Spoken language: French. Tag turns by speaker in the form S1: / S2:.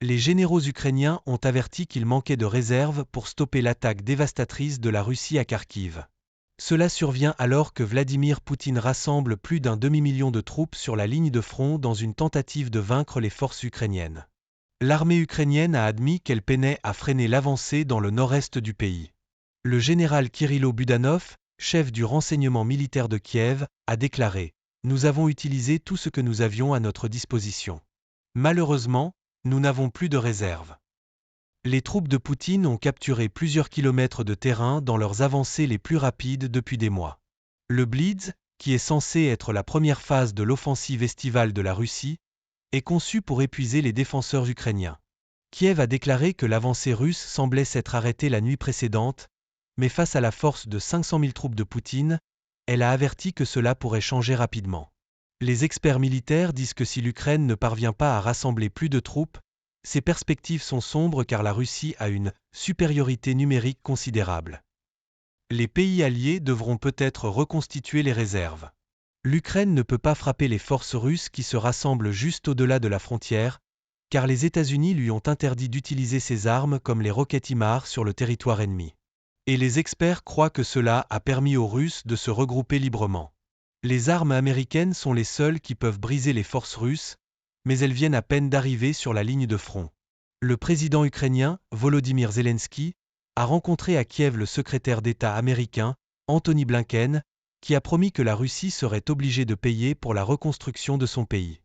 S1: Les généraux ukrainiens ont averti qu'il manquait de réserves pour stopper l'attaque dévastatrice de la Russie à Kharkiv. Cela survient alors que Vladimir Poutine rassemble plus d'un demi-million de troupes sur la ligne de front dans une tentative de vaincre les forces ukrainiennes. L'armée ukrainienne a admis qu'elle peinait à freiner l'avancée dans le nord-est du pays. Le général Kirilo Budanov, chef du renseignement militaire de Kiev, a déclaré « Nous avons utilisé tout ce que nous avions à notre disposition. Malheureusement, nous n'avons plus de réserve. » Les troupes de Poutine ont capturé plusieurs kilomètres de terrain dans leurs avancées les plus rapides depuis des mois. Le Blitz, qui est censé être la première phase de l'offensive estivale de la Russie, est conçu pour épuiser les défenseurs ukrainiens. Kiev a déclaré que l'avancée russe semblait s'être arrêtée la nuit précédente, mais face à la force de 500 000 troupes de Poutine, elle a averti que cela pourrait changer rapidement. Les experts militaires disent que si l'Ukraine ne parvient pas à rassembler plus de troupes, ces perspectives sont sombres car la Russie a une supériorité numérique considérable. Les pays alliés devront peut-être reconstituer les réserves. L'Ukraine ne peut pas frapper les forces russes qui se rassemblent juste au-delà de la frontière, car les États-Unis lui ont interdit d'utiliser ces armes comme les roquettes HIMARS sur le territoire ennemi. Et les experts croient que cela a permis aux Russes de se regrouper librement. Les armes américaines sont les seules qui peuvent briser les forces russes, mais elles viennent à peine d'arriver sur la ligne de front. Le président ukrainien, Volodymyr Zelensky, a rencontré à Kiev le secrétaire d'État américain, Antony Blinken, qui a promis que la Russie serait obligée de payer pour la reconstruction de son pays.